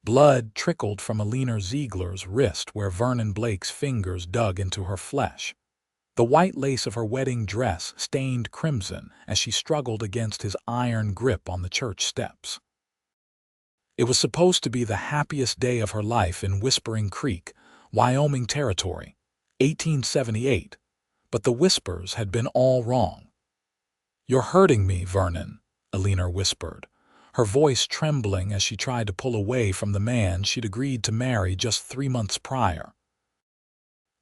Blood trickled from Eleanor Ziegler's wrist where Vernon Blake's fingers dug into her flesh. The white lace of her wedding dress stained crimson as she struggled against his iron grip on the church steps. It was supposed to be the happiest day of her life in Whispering Creek, Wyoming Territory, 1878, but the whispers had been all wrong. "You're hurting me, Vernon," Eleanor whispered, her voice trembling as she tried to pull away from the man she'd agreed to marry just 3 months prior.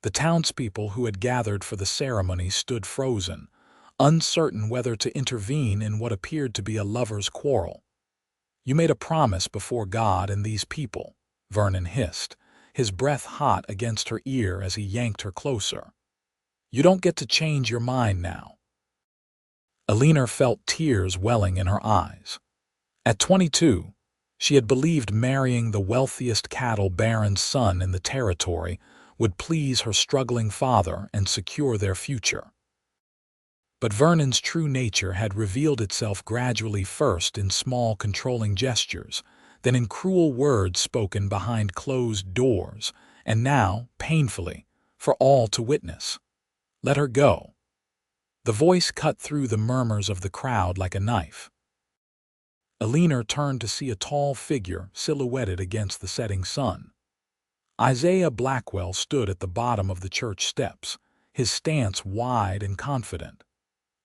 The townspeople who had gathered for the ceremony stood frozen, uncertain whether to intervene in what appeared to be a lover's quarrel. "You made a promise before God and these people," Vernon hissed, his breath hot against her ear as he yanked her closer. "You don't get to change your mind now." Eleanor felt tears welling in her eyes. At 22, she had believed marrying the wealthiest cattle baron's son in the territory would please her struggling father and secure their future. But Vernon's true nature had revealed itself gradually, first in small controlling gestures, then in cruel words spoken behind closed doors, and now, painfully, for all to witness. "Let her go." The voice cut through the murmurs of the crowd like a knife. Eleanor turned to see a tall figure silhouetted against the setting sun. Isaiah Blackwell stood at the bottom of the church steps, his stance wide and confident.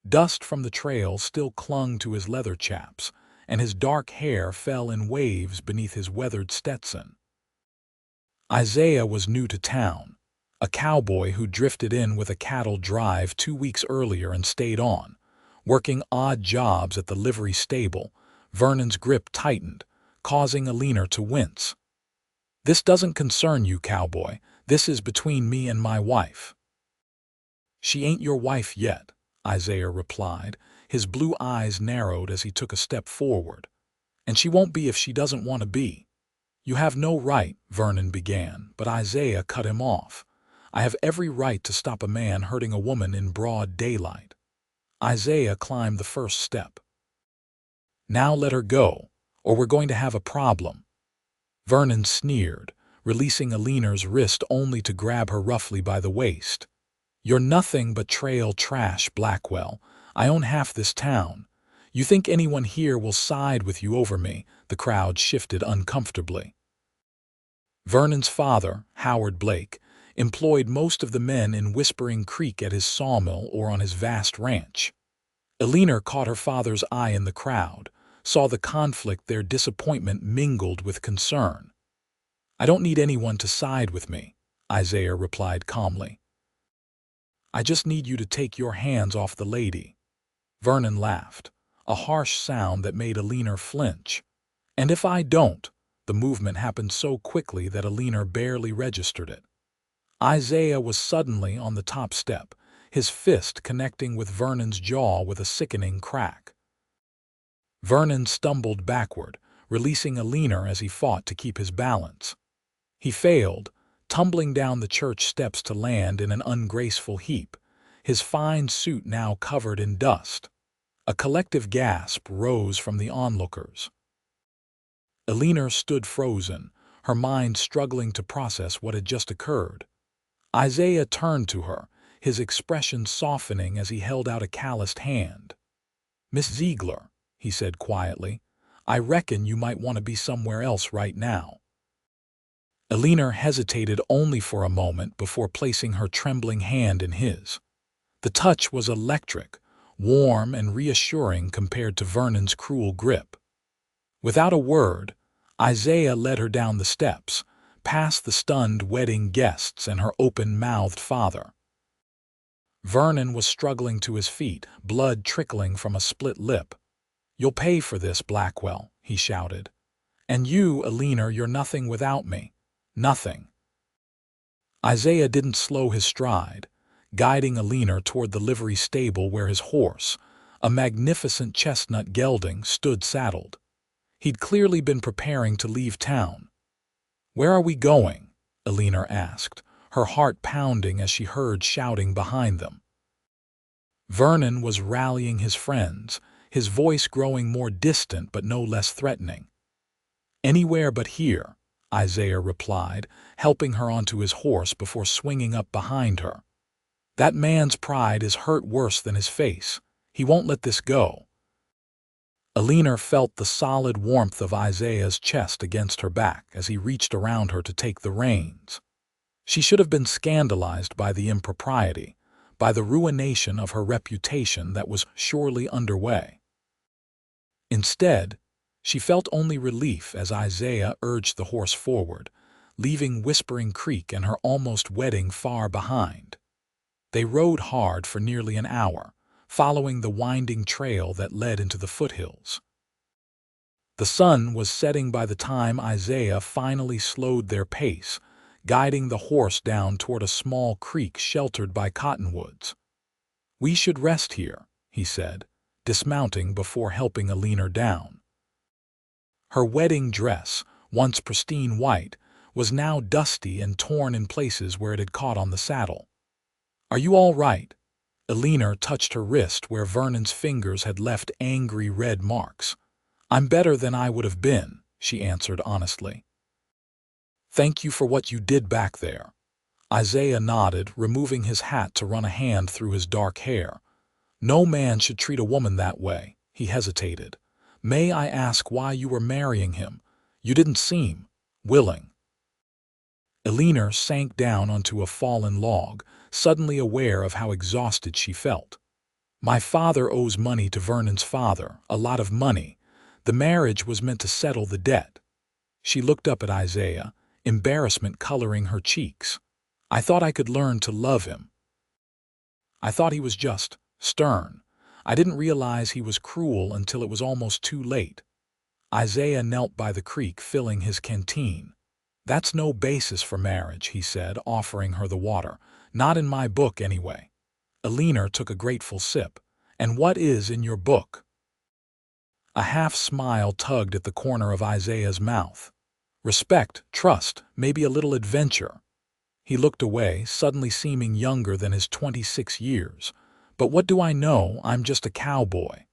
Dust from the trail still clung to his leather chaps, and his dark hair fell in waves beneath his weathered Stetson. Isaiah was new to town, a cowboy who drifted in with a cattle drive 2 weeks earlier and stayed on, working odd jobs at the livery stable. Vernon's grip tightened, causing Eleanor to wince. "This doesn't concern you, cowboy. This is between me and my wife." "She ain't your wife yet," Isaiah replied, his blue eyes narrowed as he took a step forward. "And she won't be if she doesn't want to be." "You have no right," Vernon began, but Isaiah cut him off. "I have every right to stop a man hurting a woman in broad daylight." Isaiah climbed the first step. "Now let her go, or we're going to have a problem." Vernon sneered, releasing Eleanor's wrist only to grab her roughly by the waist. "You're nothing but trail trash, Blackwell. I own half this town. You think anyone here will side with you over me?" The crowd shifted uncomfortably. Vernon's father, Howard Blake, employed most of the men in Whispering Creek at his sawmill or on his vast ranch. Eleanor caught her father's eye in the crowd, saw the conflict, their disappointment mingled with concern. "I don't need anyone to side with me," Isaiah replied calmly. "I just need you to take your hands off the lady." Vernon laughed, a harsh sound that made Eleanor flinch. "And if I don't?" The movement happened so quickly that Eleanor barely registered it. Isaiah was suddenly on the top step, his fist connecting with Vernon's jaw with a sickening crack. Vernon stumbled backward, releasing Eleanor as he fought to keep his balance. He failed, tumbling down the church steps to land in an ungraceful heap, his fine suit now covered in dust. A collective gasp rose from the onlookers. Eleanor stood frozen, her mind struggling to process what had just occurred. Isaiah turned to her, his expression softening as he held out a calloused hand. "Miss Ziegler," he said quietly, "I reckon you might want to be somewhere else right now." Eleanor hesitated only for a moment before placing her trembling hand in his. The touch was electric, warm and reassuring compared to Vernon's cruel grip. Without a word, Isaiah led her down the steps, past the stunned wedding guests and her open-mouthed father. Vernon was struggling to his feet, blood trickling from a split lip. "You'll pay for this, Blackwell," he shouted. "And you, Eleanor, you're nothing without me. Nothing." Isaiah didn't slow his stride, guiding Eleanor toward the livery stable where his horse, a magnificent chestnut gelding, stood saddled. He'd clearly been preparing to leave town. "Where are we going?" Eleanor asked, her heart pounding as she heard shouting behind them. Vernon was rallying his friends, his voice growing more distant but no less threatening. "Anywhere but here," Isaiah replied, helping her onto his horse before swinging up behind her. That man's pride is hurt worse than his face. He won't let this go. Eleanor felt the solid warmth of Isaiah's chest against her back as he reached around her to take the reins. She should have been scandalized by the impropriety, by the ruination of her reputation that was surely underway. Instead, she felt only relief as Isaiah urged the horse forward, leaving Whispering Creek and her almost wedding far behind. They rode hard for nearly an hour, following the winding trail that led into the foothills. The sun was setting by the time Isaiah finally slowed their pace, guiding the horse down toward a small creek sheltered by cottonwoods. "We should rest here," he said, dismounting before helping Eleanor down. Her wedding dress, once pristine white, was now dusty and torn in places where it had caught on the saddle. "Are you all right?" Eleanor touched her wrist where Vernon's fingers had left angry red marks. "I'm better than I would have been," she answered honestly. "Thank you for what you did back there." Isaiah nodded, removing his hat to run a hand through his dark hair. "No man should treat a woman that way." He hesitated. "May I ask why you were marrying him? You didn't seem willing." Eleanor sank down onto a fallen log, suddenly aware of how exhausted she felt. "My father owes money to Vernon's father, a lot of money. The marriage was meant to settle the debt." She looked up at Isaiah, embarrassment coloring her cheeks. "I thought I could learn to love him. I thought he was just stern. I didn't realize he was cruel until it was almost too late." Isaiah knelt by the creek, filling his canteen. "That's no basis for marriage," he said, offering her the water. "Not in my book, anyway." Eleanor took a grateful sip. "And what is in your book?" A half-smile tugged at the corner of Isaiah's mouth. "Respect, trust, maybe a little adventure." He looked away, suddenly seeming younger than his 26 years. "But what do I know? I'm just a cowboy."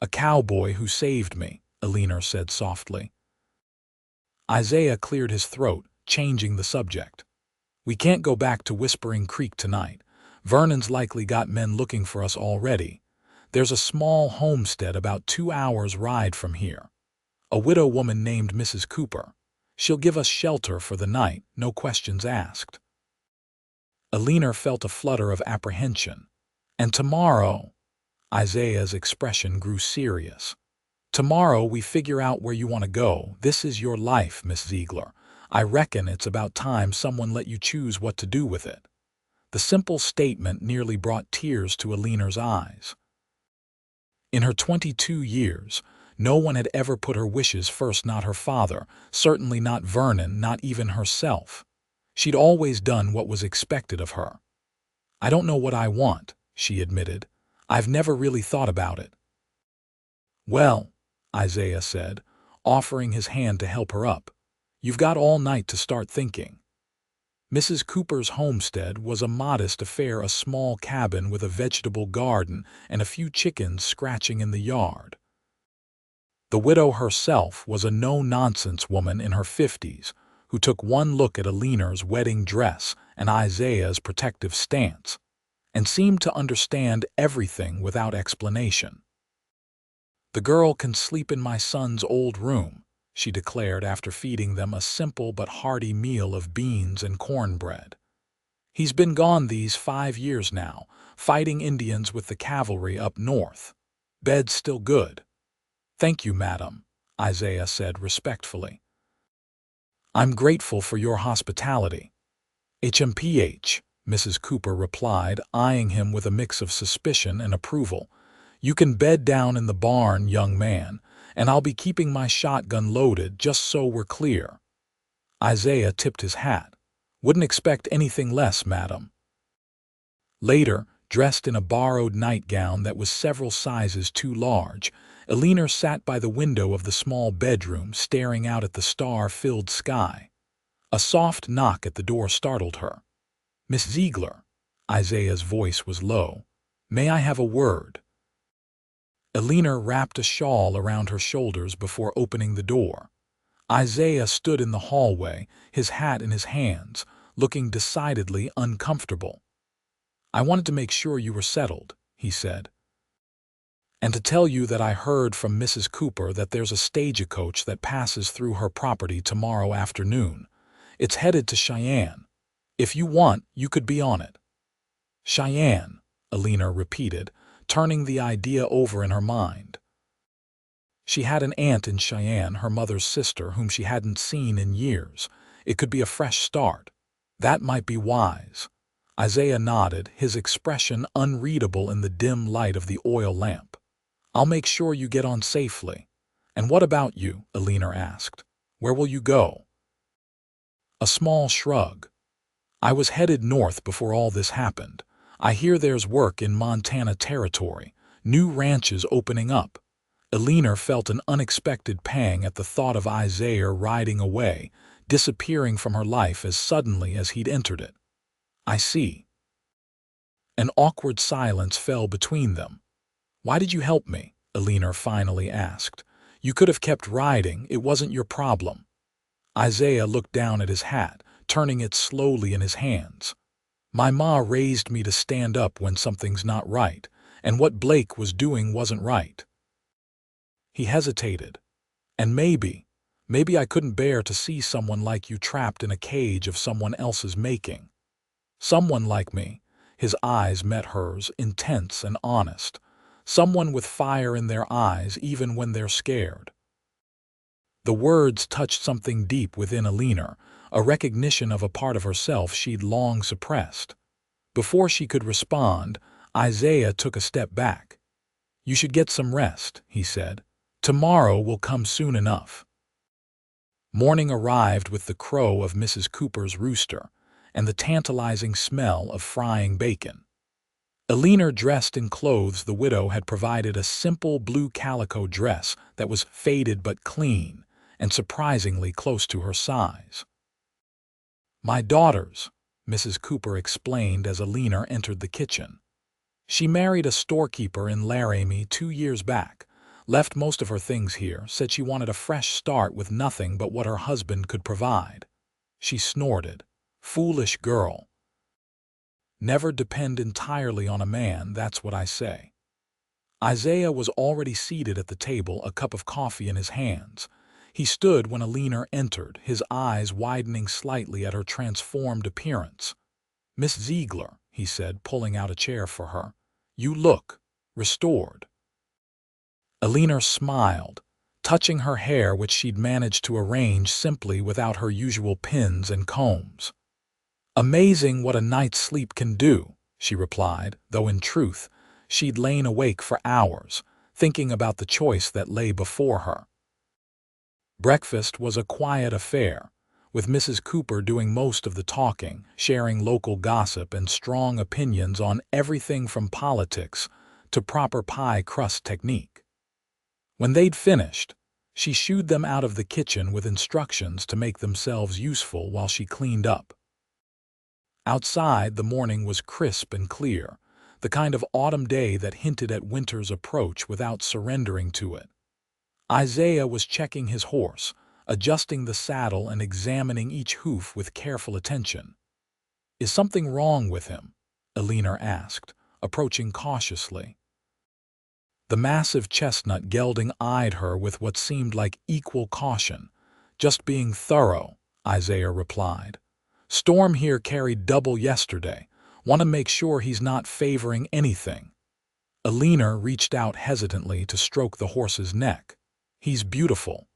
"A cowboy who saved me," Eleanor said softly. Isaiah cleared his throat, changing the subject. "We can't go back to Whispering Creek tonight. Vernon's likely got men looking for us already. There's a small homestead about 2 hours' ride from here. A widow woman named Mrs. Cooper. She'll give us shelter for the night, no questions asked." Eleanor felt a flutter of apprehension. "And tomorrow?" Isaiah's expression grew serious. "Tomorrow we figure out where you want to go. This is your life, Miss Ziegler. I reckon it's about time someone let you choose what to do with it." The simple statement nearly brought tears to Eleanor's eyes. In her 22 years, no one had ever put her wishes first, not her father, certainly not Vernon, not even herself. She'd always done what was expected of her. "I don't know what I want," she admitted. "I've never really thought about it." "Well," Isaiah said, offering his hand to help her up, "you've got all night to start thinking." Mrs. Cooper's homestead was a modest affair, a small cabin with a vegetable garden and a few chickens scratching in the yard. The widow herself was a no-nonsense woman in her 50s who took one look at Eleanor's wedding dress and Isaiah's protective stance and seemed to understand everything without explanation. "The girl can sleep in my son's old room," she declared after feeding them a simple but hearty meal of beans and cornbread. "He's been gone these 5 years now, fighting Indians with the cavalry up north. Bed's still good." "Thank you, madam," Isaiah said respectfully. "I'm grateful for your hospitality." "HMPH," Mrs. Cooper replied, eyeing him with a mix of suspicion and approval. "You can bed down in the barn, young man, and I'll be keeping my shotgun loaded just so we're clear." Isaiah tipped his hat. "Wouldn't expect anything less, madam." Later, dressed in a borrowed nightgown that was several sizes too large, Eleanor sat by the window of the small bedroom, staring out at the star-filled sky. A soft knock at the door startled her. "Miss Ziegler," Isaiah's voice was low. "May I have a word?" Eleanor wrapped a shawl around her shoulders before opening the door. Isaiah stood in the hallway, his hat in his hands, looking decidedly uncomfortable. "I wanted to make sure you were settled," he said. "And to tell you that I heard from Mrs. Cooper that there's a stagecoach that passes through her property tomorrow afternoon. It's headed to Cheyenne. If you want, you could be on it." "Cheyenne," Eleanor repeated, turning the idea over in her mind. She had an aunt in Cheyenne, her mother's sister, whom she hadn't seen in years. It could be a fresh start. That might be wise. Isaiah nodded, his expression unreadable in the dim light of the oil lamp. "I'll make sure you get on safely." "And what about you?" Eleanor asked. "Where will you go?" A small shrug. "I was headed north before all this happened. I hear there's work in Montana Territory, new ranches opening up." Eleanor felt an unexpected pang at the thought of Isaiah riding away, disappearing from her life as suddenly as he'd entered it. "I see." An awkward silence fell between them. "Why did you help me?" Eleanor finally asked. "You could have kept riding, it wasn't your problem." Isaiah looked down at his hat, turning it slowly in his hands. "My ma raised me to stand up when something's not right, and what Blake was doing wasn't right." He hesitated. "And maybe I couldn't bear to see someone like you trapped in a cage of someone else's making." "Someone like me." His eyes met hers, intense and honest. "Someone with fire in their eyes even when they're scared." The words touched something deep within Eleanor, a recognition of a part of herself she'd long suppressed. Before she could respond, Isaiah took a step back. "You should get some rest," he said. "Tomorrow will come soon enough." Morning arrived with the crow of Mrs. Cooper's rooster and the tantalizing smell of frying bacon. Eleanor dressed in clothes the widow had provided, a simple blue calico dress that was faded but clean and surprisingly close to her size. "My daughter's," Mrs. Cooper explained as Eleanor entered the kitchen. "She married a storekeeper in Laramie 2 years back, left most of her things here, said she wanted a fresh start with nothing but what her husband could provide." She snorted. "Foolish girl. Never depend entirely on a man, that's what I say." Isaiah was already seated at the table, a cup of coffee in his hands. He stood when Eleanor entered, his eyes widening slightly at her transformed appearance. "Miss Ziegler," he said, pulling out a chair for her. "You look restored." Eleanor smiled, touching her hair, which she'd managed to arrange simply without her usual pins and combs. "Amazing what a night's sleep can do," she replied, though in truth, she'd lain awake for hours, thinking about the choice that lay before her. Breakfast was a quiet affair, with Mrs. Cooper doing most of the talking, sharing local gossip and strong opinions on everything from politics to proper pie crust technique. When they'd finished, she shooed them out of the kitchen with instructions to make themselves useful while she cleaned up. Outside, the morning was crisp and clear, the kind of autumn day that hinted at winter's approach without surrendering to it. Isaiah was checking his horse, adjusting the saddle and examining each hoof with careful attention. "Is something wrong with him?" Eleanor asked, approaching cautiously. The massive chestnut gelding eyed her with what seemed like equal caution. "Just being thorough," Isaiah replied. "Storm here carried double yesterday. Want to make sure he's not favoring anything." Eleanor reached out hesitantly to stroke the horse's neck. "He's beautiful."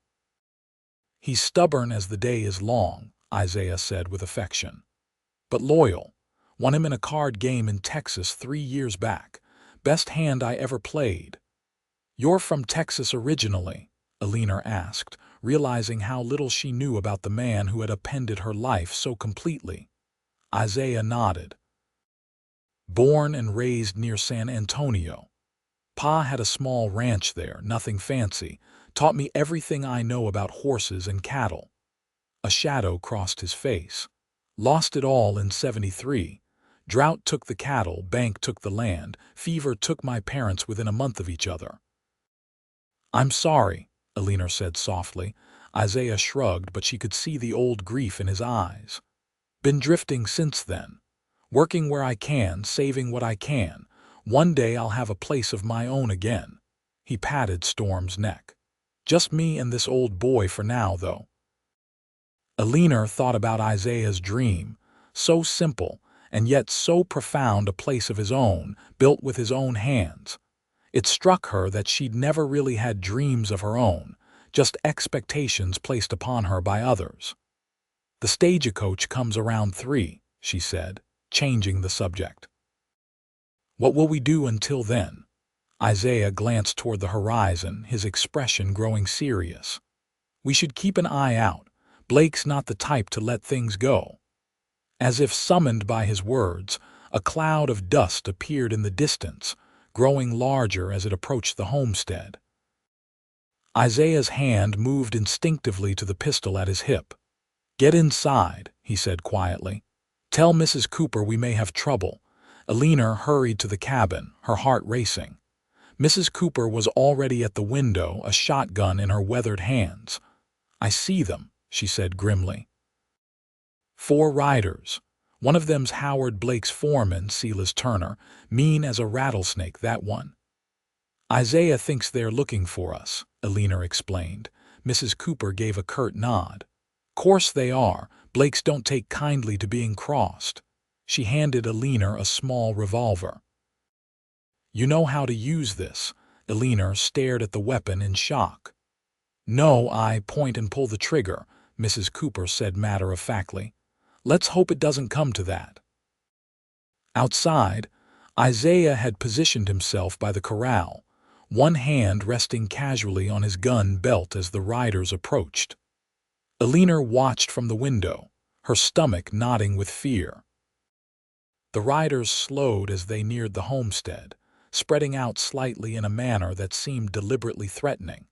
"He's stubborn as the day is long," Isaiah said with affection. "But loyal. Won him in a card game in Texas 3 years back. Best hand I ever played." "You're from Texas originally?" Eleanor asked, realizing how little she knew about the man who had upended her life so completely. Isaiah nodded. "Born and raised near San Antonio. Pa had a small ranch there, nothing fancy. Taught me everything I know about horses and cattle." A shadow crossed his face. "Lost it all in '73. Drought took the cattle, bank took the land, fever took my parents within a month of each other." "I'm sorry," Eleanor said softly. Isaiah shrugged, but she could see the old grief in his eyes. Been drifting since then. Working where I can, saving what I can. One day I'll have a place of my own again. He patted Storm's neck. Just me and this old boy for now, though. Eleanor thought about Isaiah's dream, so simple and yet so profound, a place of his own, built with his own hands. It struck her that she'd never really had dreams of her own, just expectations placed upon her by others. The stagecoach comes around 3, she said, changing the subject. What will we do until then? Isaiah glanced toward the horizon, his expression growing serious. We should keep an eye out. Blake's not the type to let things go. As if summoned by his words, a cloud of dust appeared in the distance, growing larger as it approached the homestead. Isaiah's hand moved instinctively to the pistol at his hip. Get inside, he said quietly. Tell Mrs. Cooper we may have trouble. Eleanor hurried to the cabin, her heart racing. Mrs. Cooper was already at the window, a shotgun in her weathered hands. I see them, she said grimly. 4 riders. One of them's Howard Blake's foreman, Silas Turner, mean as a rattlesnake, that one. Isaiah thinks they're looking for us, Eleanor explained. Mrs. Cooper gave a curt nod. Course they are. Blakes don't take kindly to being crossed. She handed Eleanor a small revolver. You know how to use this? Eleanor stared at the weapon in shock. No, I point and pull the trigger, Mrs. Cooper said matter-of-factly. Let's hope it doesn't come to that. Outside, Isaiah had positioned himself by the corral, one hand resting casually on his gun belt as the riders approached. Eleanor watched from the window, her stomach knotting with fear. The riders slowed as they neared the homestead, spreading out slightly in a manner that seemed deliberately threatening.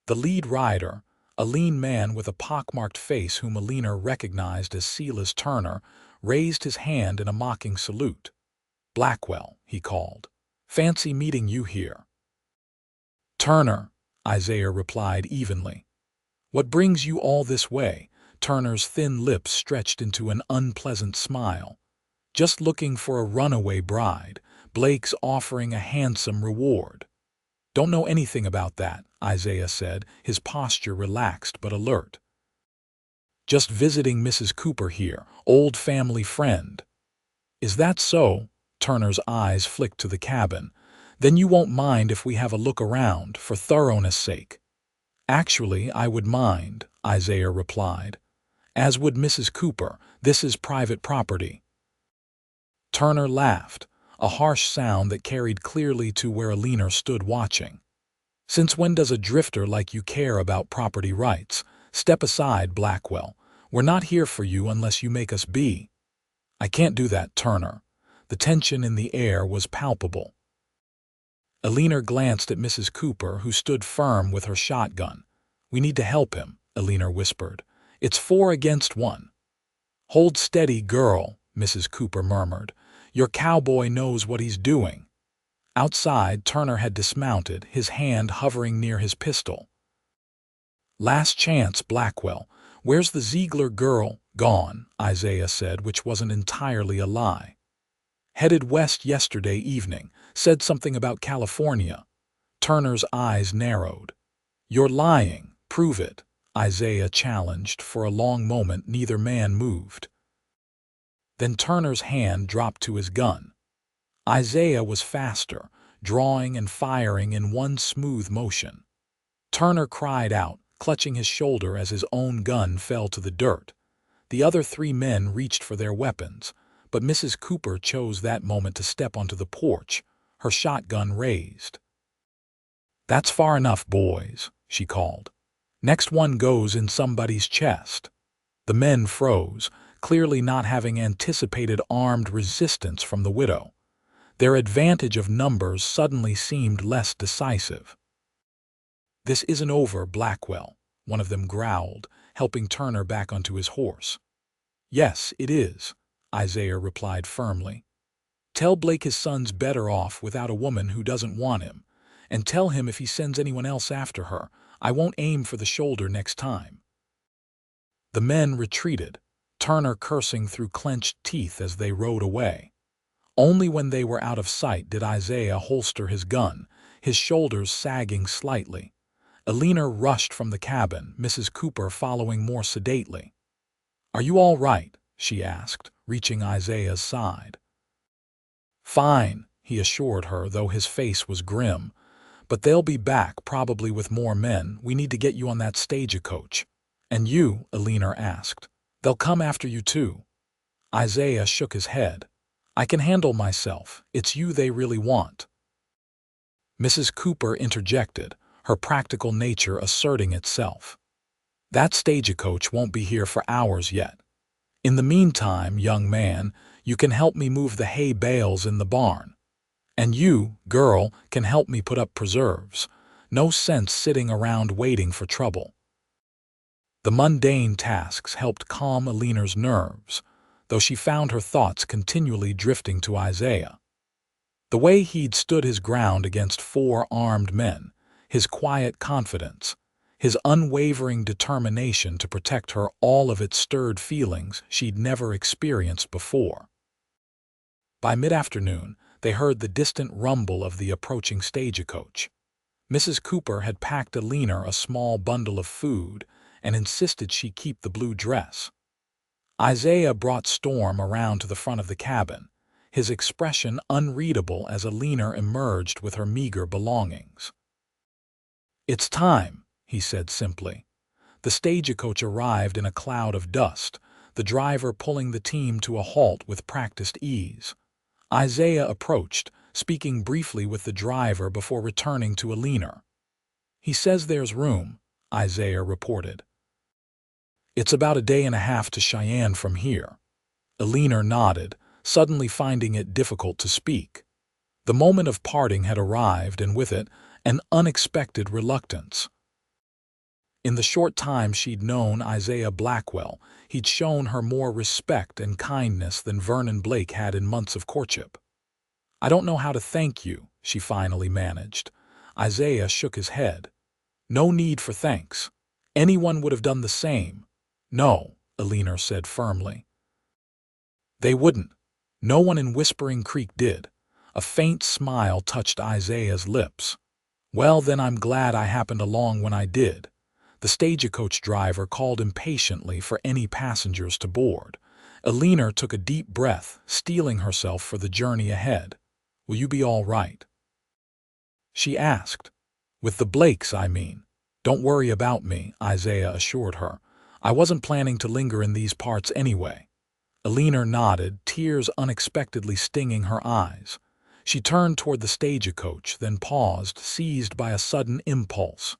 The lead rider, a lean man with a pockmarked face whom Eleanor recognized as Silas Turner, raised his hand in a mocking salute. Blackwell, he called. Fancy meeting you here. Turner, Isaiah replied evenly. What brings you all this way? Turner's thin lips stretched into an unpleasant smile. Just looking for a runaway bride. Blake's offering a handsome reward. Don't know anything about that, Isaiah said, his posture relaxed but alert. Just visiting Mrs. Cooper here, old family friend. Is that so? Turner's eyes flicked to the cabin. Then you won't mind if we have a look around, for thoroughness' sake. Actually, I would mind, Isaiah replied. As would Mrs. Cooper. This is private property. Turner laughed, a harsh sound that carried clearly to where Eleanor stood watching. Since when does a drifter like you care about property rights? Step aside, Blackwell. We're not here for you unless you make us be. I can't do that, Turner. The tension in the air was palpable. Eleanor glanced at Mrs. Cooper, who stood firm with her shotgun. We need to help him, Eleanor whispered. It's 4 against 1. Hold steady, girl, Mrs. Cooper murmured. Your cowboy knows what he's doing. Outside, Turner had dismounted, his hand hovering near his pistol. Last chance, Blackwell. Where's the Ziegler girl? Gone, Isaiah said, which wasn't entirely a lie. Headed west yesterday evening. Said something about California. Turner's eyes narrowed. You're lying. Prove it, Isaiah challenged. For a long moment, neither man moved. Then Turner's hand dropped to his gun. Isaiah was faster, drawing and firing in one smooth motion. Turner cried out, clutching his shoulder as his own gun fell to the dirt. The other 3 men reached for their weapons, but Mrs. Cooper chose that moment to step onto the porch, her shotgun raised. That's far enough, boys, she called. Next one goes in somebody's chest. The men froze, clearly not having anticipated armed resistance from the widow. Their advantage of numbers suddenly seemed less decisive. This isn't over, Blackwell, one of them growled, helping Turner back onto his horse. Yes, it is, Isaiah replied firmly. Tell Blake his son's better off without a woman who doesn't want him, and tell him if he sends anyone else after her, I won't aim for the shoulder next time." The men retreated, Turner cursing through clenched teeth as they rode away. Only when they were out of sight did Isaiah holster his gun, his shoulders sagging slightly. Eleanor rushed from the cabin, Mrs. Cooper following more sedately. "Are you all right?" she asked, reaching Isaiah's side. "Fine," he assured her, though his face was grim. "But they'll be back, probably with more men. We need to get you on that stagecoach." "And you?" Eleanor asked. "They'll come after you too." Isaiah shook his head. "I can handle myself. It's you they really want." Mrs. Cooper interjected, her practical nature asserting itself. "That stagecoach won't be here for hours yet. In the meantime, young man, you can help me move the hay bales in the barn. And you, girl, can help me put up preserves. No sense sitting around waiting for trouble." The mundane tasks helped calm Eleanor's nerves, though she found her thoughts continually drifting to Isaiah. The way he'd stood his ground against 4 armed men, his quiet confidence, his unwavering determination to protect her, all of it stirred feelings she'd never experienced before. By mid-afternoon, they heard the distant rumble of the approaching stagecoach. Mrs. Cooper had packed Eleanor a small bundle of food and insisted she keep the blue dress. Isaiah brought Storm around to the front of the cabin, his expression unreadable as Eleanor emerged with her meager belongings. "It's time," he said simply. The stagecoach arrived in a cloud of dust, the driver pulling the team to a halt with practiced ease. Isaiah approached, speaking briefly with the driver before returning to Eleanor. "He says there's room," Isaiah reported. "It's about a day and a half to Cheyenne from here." Eleanor nodded, suddenly finding it difficult to speak. The moment of parting had arrived, and with it, an unexpected reluctance. In the short time she'd known Isaiah Blackwell, he'd shown her more respect and kindness than Vernon Blake had in months of courtship. "I don't know how to thank you," she finally managed. Isaiah shook his head. "No need for thanks. Anyone would have done the same." "No," Eleanor said firmly. "They wouldn't. No one in Whispering Creek did." A faint smile touched Isaiah's lips. "Well, then I'm glad I happened along when I did." The stagecoach driver called impatiently for any passengers to board. Eleanor took a deep breath, steeling herself for the journey ahead. "Will you be all right?" she asked. "With the Blakes, I mean." "Don't worry about me," Isaiah assured her. "I wasn't planning to linger in these parts anyway." Eleanor nodded, tears unexpectedly stinging her eyes. She turned toward the stagecoach, then paused, seized by a sudden impulse.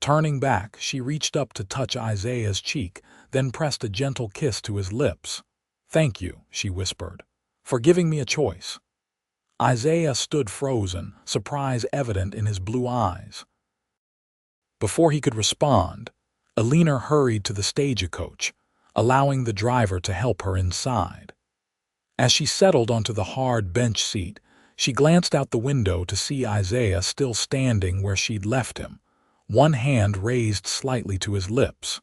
Turning back, she reached up to touch Isaiah's cheek, then pressed a gentle kiss to his lips. "Thank you," she whispered, "for giving me a choice." Isaiah stood frozen, surprise evident in his blue eyes. Before he could respond, Eleanor hurried to the stagecoach, allowing the driver to help her inside. As she settled onto the hard bench seat, she glanced out the window to see Isaiah still standing where she'd left him, one hand raised slightly to his lips.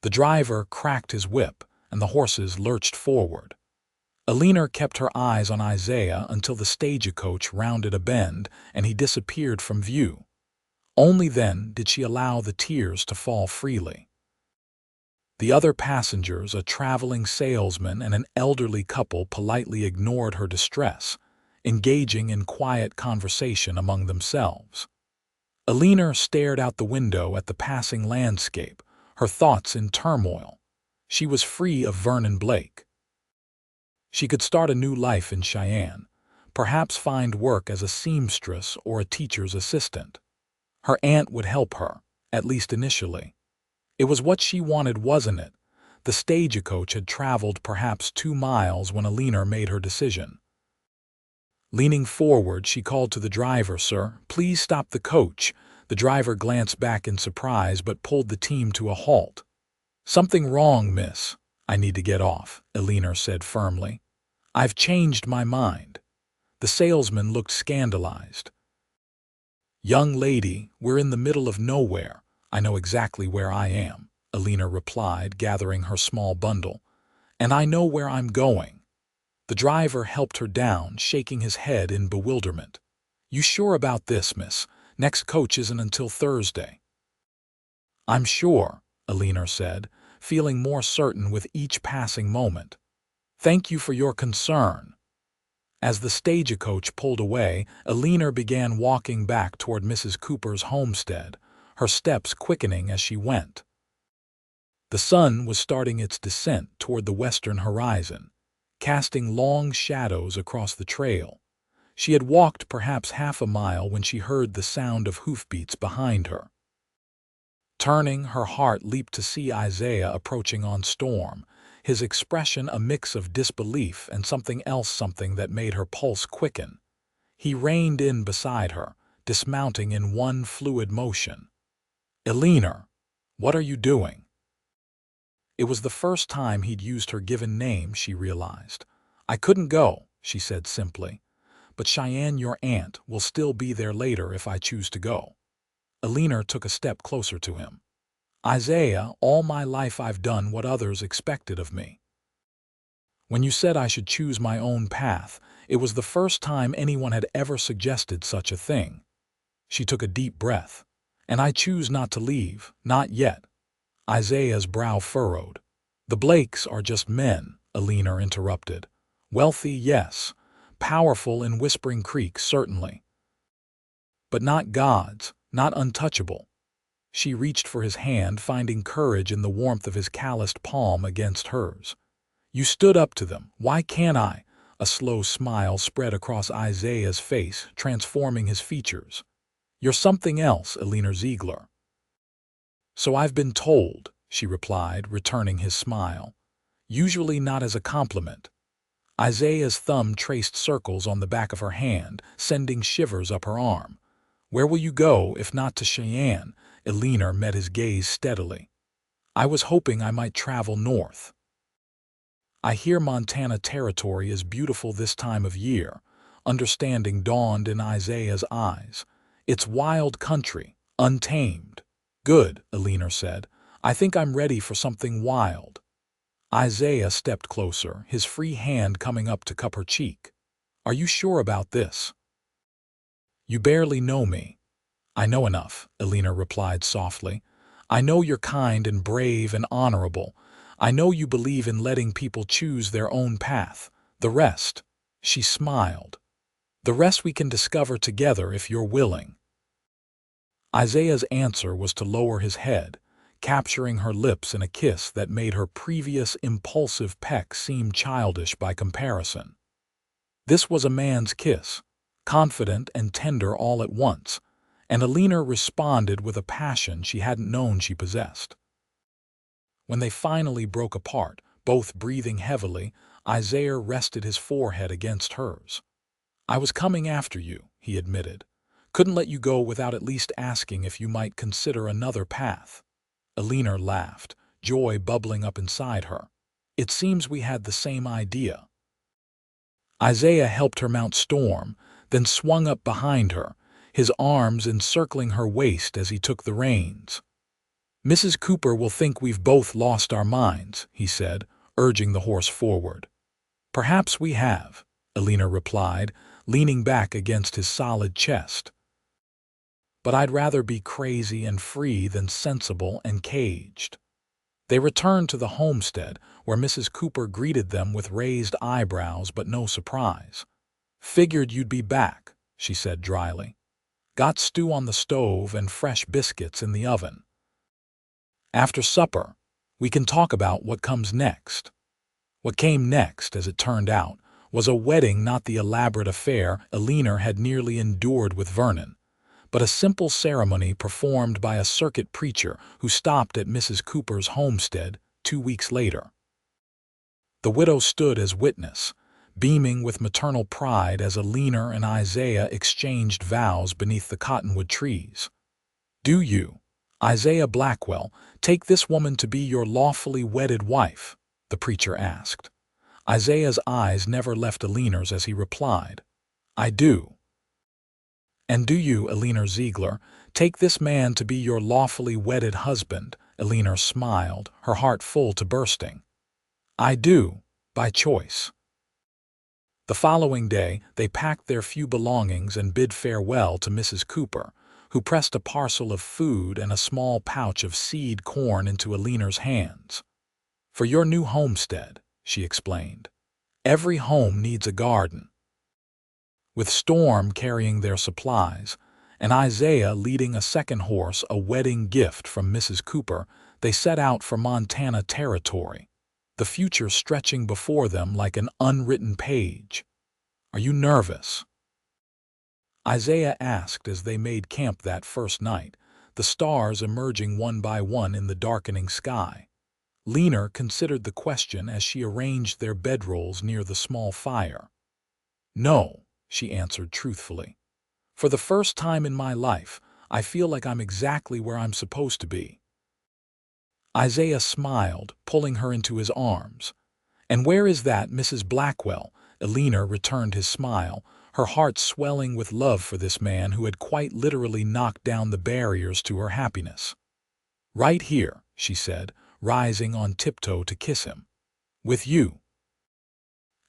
The driver cracked his whip, and the horses lurched forward. Eleanor kept her eyes on Isaiah until the stagecoach rounded a bend and he disappeared from view. Only then did she allow the tears to fall freely. The other passengers, a traveling salesman and an elderly couple, politely ignored her distress, engaging in quiet conversation among themselves. Eleanor stared out the window at the passing landscape, her thoughts in turmoil. She was free of Vernon Blake. She could start a new life in Cheyenne, perhaps find work as a seamstress or a teacher's assistant. Her aunt would help her, at least initially. It was what she wanted, wasn't it? The stagecoach had traveled perhaps 2 miles when Eleanor made her decision. Leaning forward, she called to the driver, "Sir, please stop the coach." The driver glanced back in surprise but pulled the team to a halt. "Something wrong, miss?" "I need to get off," Eleanor said firmly. "I've changed my mind." The salesman looked scandalized. "Young lady, we're in the middle of nowhere. I know exactly where I am," Eleanor replied, gathering her small bundle. "And I know where I'm going." The driver helped her down, shaking his head in bewilderment. "You sure about this, miss? Next coach isn't until Thursday." "I'm sure," Eleanor said, feeling more certain with each passing moment. "Thank you for your concern." As the stagecoach pulled away, Eleanor began walking back toward Mrs. Cooper's homestead, her steps quickening as she went. The sun was starting its descent toward the western horizon, casting long shadows across the trail. She had walked perhaps half a mile when she heard the sound of hoofbeats behind her. Turning, her heart leaped to see Isaiah approaching on Storm, his expression a mix of disbelief and something that made her pulse quicken. He reined in beside her, dismounting in one fluid motion. "Eleanor, what are you doing?" It was the first time he'd used her given name, she realized. "I couldn't go," she said simply. "But Cheyenne, your aunt, will still be there later if I choose to go." Eleanor took a step closer to him. "Isaiah, all my life I've done what others expected of me. When you said I should choose my own path, it was the first time anyone had ever suggested such a thing." She took a deep breath. "And I choose not to leave, not yet." Isaiah's brow furrowed. "The Blakes are just men," Eleanor interrupted. "Wealthy, yes. Powerful in Whispering Creek, certainly. But not gods, not untouchable." She reached for his hand, finding courage in the warmth of his calloused palm against hers. "You stood up to them. Why can't I?" A slow smile spread across Isaiah's face, transforming his features. "You're something else, Eleanor Ziegler." "So I've been told," she replied, returning his smile. "Usually not as a compliment." Isaiah's thumb traced circles on the back of her hand, sending shivers up her arm. "Where will you go, if not to Cheyenne?" Eleanor met his gaze steadily. "I was hoping I might travel north." "I hear Montana Territory is beautiful this time of year." Understanding dawned in Isaiah's eyes. "It's wild country, untamed." "Good," Eleanor said. "I think I'm ready for something wild." Isaiah stepped closer, his free hand coming up to cup her cheek. "Are you sure about this?" "You barely know me." "I know enough," Eleanor replied softly. "I know you're kind and brave and honorable. I know you believe in letting people choose their own path. The rest," she smiled, "the rest we can discover together if you're willing." Isaiah's answer was to lower his head, capturing her lips in a kiss that made her previous impulsive peck seem childish by comparison. This was a man's kiss, confident and tender all at once, and Eleanor responded with a passion she hadn't known she possessed. When they finally broke apart, both breathing heavily, Isaiah rested his forehead against hers. "I was coming after you," he admitted. "Couldn't let you go without at least asking if you might consider another path." Eleanor laughed, joy bubbling up inside her. "It seems we had the same idea." Isaiah helped her mount Storm, then swung up behind her, his arms encircling her waist as he took the reins. "Mrs. Cooper will think we've both lost our minds," he said, urging the horse forward. "Perhaps we have," Eleanor replied, leaning back against his solid chest. "But I'd rather be crazy and free than sensible and caged." They returned to the homestead, where Mrs. Cooper greeted them with raised eyebrows but no surprise. "Figured you'd be back," she said dryly. "Got stew on the stove and fresh biscuits in the oven. After supper, we can talk about what comes next." What came next, as it turned out, was a wedding, not the elaborate affair Eleanor had nearly endured with Vernon, but a simple ceremony performed by a circuit preacher who stopped at Mrs. Cooper's homestead 2 weeks later. The widow stood as witness, beaming with maternal pride as Eleanor and Isaiah exchanged vows beneath the cottonwood trees. "Do you, Isaiah Blackwell, take this woman to be your lawfully wedded wife?" the preacher asked. Isaiah's eyes never left Eleanor's as he replied, "I do." And do you, Eleanor Ziegler, take this man to be your lawfully wedded husband? Eleanor smiled, her heart full to bursting. I do, by choice. The following day, they packed their few belongings and bid farewell to Mrs. Cooper, who pressed a parcel of food and a small pouch of seed corn into Eleanor's hands. For your new homestead, she explained. Every home needs a garden. With Storm carrying their supplies, and Isaiah leading a second horse, a wedding gift from Mrs. Cooper, they set out for Montana Territory, the future stretching before them like an unwritten page. Are you nervous? Isaiah asked as they made camp that first night, the stars emerging one by one in the darkening sky. Eleanor considered the question as she arranged their bedrolls near the small fire. No, she answered truthfully. For the first time in my life, I feel like I'm exactly where I'm supposed to be. Isaiah smiled, pulling her into his arms. And where is that Mrs. Blackwell? Eleanor returned his smile, her heart swelling with love for this man who had quite literally knocked down the barriers to her happiness. Right here, she said, rising on tiptoe to kiss him. With you.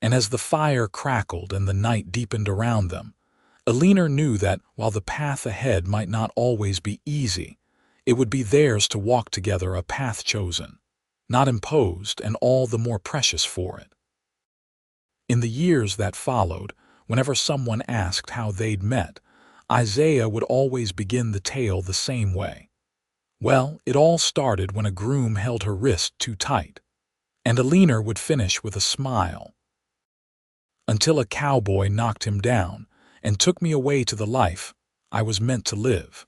And as the fire crackled and the night deepened around them, Eleanor knew that, while the path ahead might not always be easy, it would be theirs to walk together, a path chosen, not imposed, and all the more precious for it. In the years that followed, whenever someone asked how they'd met, Isaiah would always begin the tale the same way. Well, it all started when a groom held her wrist too tight, and Eleanor would finish with a smile. Until a cowboy knocked him down and took me away to the life I was meant to live.